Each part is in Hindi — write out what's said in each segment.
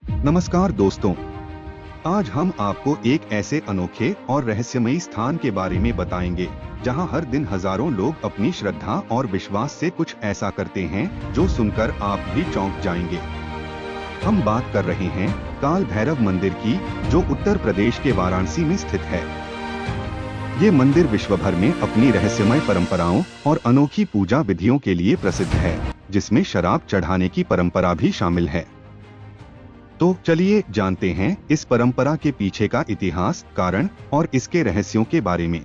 नमस्कार दोस्तों, आज हम आपको एक ऐसे अनोखे और रहस्यमयी स्थान के बारे में बताएंगे जहां हर दिन हजारों लोग अपनी श्रद्धा और विश्वास से कुछ ऐसा करते हैं जो सुनकर आप भी चौंक जाएंगे। हम बात कर रहे हैं काल भैरव मंदिर की, जो उत्तर प्रदेश के वाराणसी में स्थित है। ये मंदिर विश्व भर में अपनी रहस्यमय परंपराओं और अनोखी पूजा विधियों के लिए प्रसिद्ध है, जिसमें शराब चढ़ाने की परंपरा भी शामिल है। तो चलिए जानते हैं इस परंपरा के पीछे का इतिहास, कारण और इसके रहस्यों के बारे में।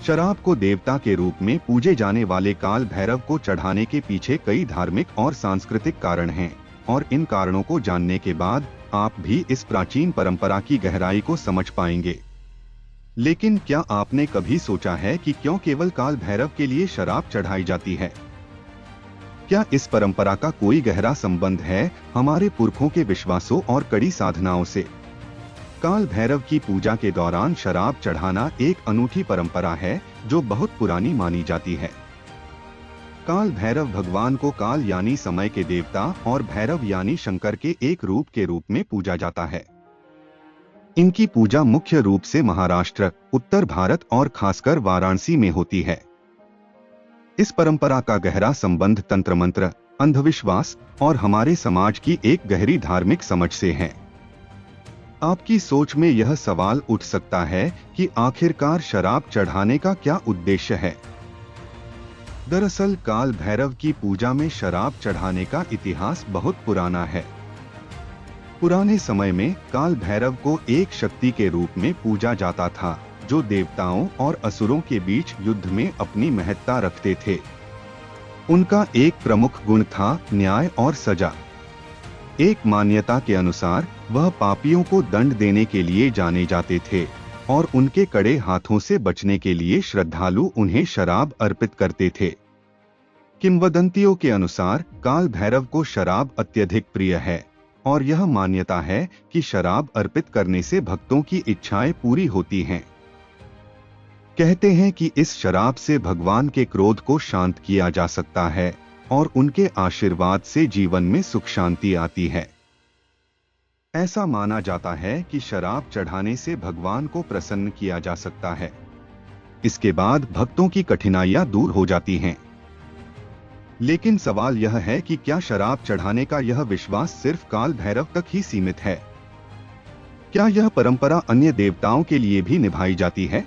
शराब को देवता के रूप में पूजे जाने वाले काल भैरव को चढ़ाने के पीछे कई धार्मिक और सांस्कृतिक कारण हैं, और इन कारणों को जानने के बाद आप भी इस प्राचीन परंपरा की गहराई को समझ पाएंगे। लेकिन क्या आपने कभी सोचा है कि क्यों केवल काल भैरव के लिए शराब चढ़ाई जाती है? क्या इस परंपरा का कोई गहरा संबंध है हमारे पुरखों के विश्वासों और कड़ी साधनाओं से? काल भैरव की पूजा के दौरान शराब चढ़ाना एक अनूठी परंपरा है जो बहुत पुरानी मानी जाती है। काल भैरव भगवान को काल यानी समय के देवता और भैरव यानी शंकर के एक रूप के रूप में पूजा जाता है। इनकी पूजा मुख्य रूप से महाराष्ट्र, उत्तर भारत और खासकर वाराणसी में होती है। इस परंपरा का गहरा संबंध तंत्र मंत्र, अंधविश्वास और हमारे समाज की एक गहरी धार्मिक समझ से है। आपकी सोच में यह सवाल उठ सकता है कि आखिरकार शराब चढ़ाने का क्या उद्देश्य है? दरअसल काल भैरव की पूजा में शराब चढ़ाने का इतिहास बहुत पुराना है। पुराने समय में काल भैरव को एक शक्ति के रूप में पूजा जाता था, जो देवताओं और असुरों के बीच युद्ध में अपनी महत्ता रखते थे। उनका एक प्रमुख गुण था न्याय और सजा। एक मान्यता के अनुसार वह पापियों को दंड देने के लिए जाने जाते थे, और उनके कड़े हाथों से बचने के लिए श्रद्धालु उन्हें शराब अर्पित करते थे। किंवदंतियों के अनुसार काल भैरव को शराब अत्यधिक प्रिय है, और यह मान्यता है कि शराब अर्पित करने से भक्तों की इच्छाएं पूरी होती हैं। कहते हैं कि इस शराब से भगवान के क्रोध को शांत किया जा सकता है और उनके आशीर्वाद से जीवन में सुख शांति आती है। ऐसा माना जाता है कि शराब चढ़ाने से भगवान को प्रसन्न किया जा सकता है। इसके बाद भक्तों की कठिनाइयां दूर हो जाती हैं। लेकिन सवाल यह है कि क्या शराब चढ़ाने का यह विश्वास सिर्फ काल भैरव तक ही सीमित है? क्या यह परंपरा अन्य देवताओं के लिए भी निभाई जाती है?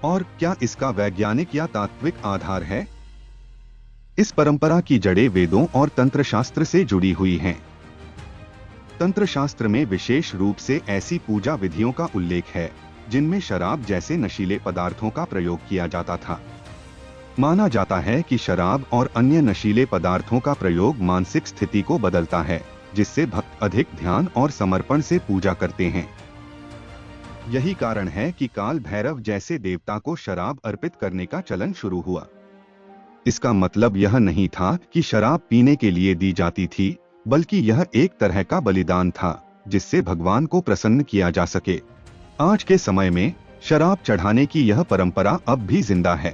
और क्या इसका वैज्ञानिक या तात्विक आधार है? इस परंपरा की जड़ें वेदों और तंत्र शास्त्र से जुड़ी हुई हैं। तंत्र शास्त्र में विशेष रूप से ऐसी पूजा विधियों का उल्लेख है जिनमें शराब जैसे नशीले पदार्थों का प्रयोग किया जाता था। माना जाता है कि शराब और अन्य नशीले पदार्थों का प्रयोग मानसिक स्थिति को बदलता है, जिससे भक्त अधिक ध्यान और समर्पण से पूजा करते हैं। यही कारण है कि काल भैरव जैसे देवता को शराब अर्पित करने का चलन शुरू हुआ। इसका मतलब यह नहीं था कि शराब पीने के लिए दी जाती थी, बल्कि यह एक तरह का बलिदान था जिससे भगवान को प्रसन्न किया जा सके। आज के समय में शराब चढ़ाने की यह परंपरा अब भी जिंदा है।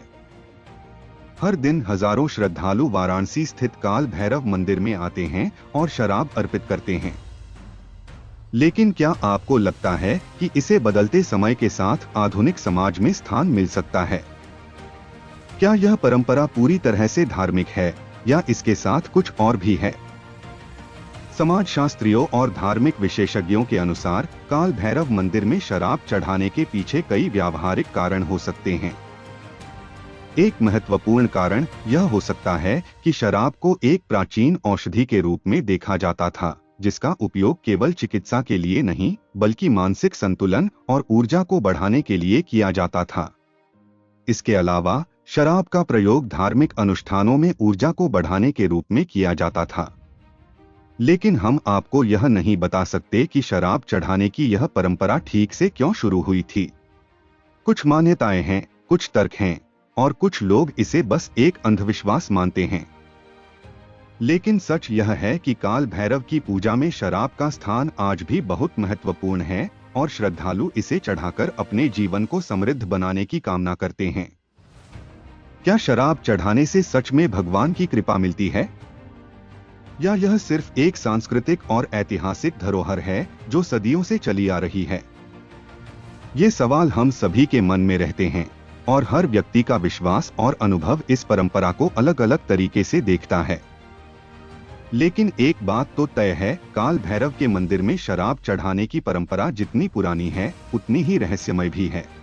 हर दिन हजारों श्रद्धालु वाराणसी स्थित काल भैरव मंदिर में आते हैं और शराब अर्पित करते हैं। लेकिन क्या आपको लगता है कि इसे बदलते समय के साथ आधुनिक समाज में स्थान मिल सकता है? क्या यह परंपरा पूरी तरह से धार्मिक है या इसके साथ कुछ और भी है? समाजशास्त्रियों और धार्मिक विशेषज्ञों के अनुसार काल भैरव मंदिर में शराब चढ़ाने के पीछे कई व्यावहारिक कारण हो सकते हैं। एक महत्वपूर्ण कारण यह हो सकता है कि शराब को एक प्राचीन औषधि के रूप में देखा जाता था, जिसका उपयोग केवल चिकित्सा के लिए नहीं, बल्कि मानसिक संतुलन और ऊर्जा को बढ़ाने के लिए किया जाता था। इसके अलावा शराब का प्रयोग धार्मिक अनुष्ठानों में ऊर्जा को बढ़ाने के रूप में किया जाता था। लेकिन हम आपको यह नहीं बता सकते कि शराब चढ़ाने की यह परंपरा ठीक से क्यों शुरू हुई थी। कुछ मान्यताएं हैं, कुछ तर्क हैं, और कुछ लोग इसे बस एक अंधविश्वास मानते हैं। लेकिन सच यह है कि काल भैरव की पूजा में शराब का स्थान आज भी बहुत महत्वपूर्ण है, और श्रद्धालु इसे चढ़ाकर अपने जीवन को समृद्ध बनाने की कामना करते हैं। क्या शराब चढ़ाने से सच में भगवान की कृपा मिलती है? या यह सिर्फ एक सांस्कृतिक और ऐतिहासिक धरोहर है जो सदियों से चली आ रही है? ये सवाल हम सभी के मन में रहते हैं और हर व्यक्ति का विश्वास और अनुभव इस परंपरा को अलग अलग तरीके से देखता है। लेकिन एक बात तो तय है, काल भैरव के मंदिर में शराब चढ़ाने की परंपरा जितनी पुरानी है उतनी ही रहस्यमय भी है।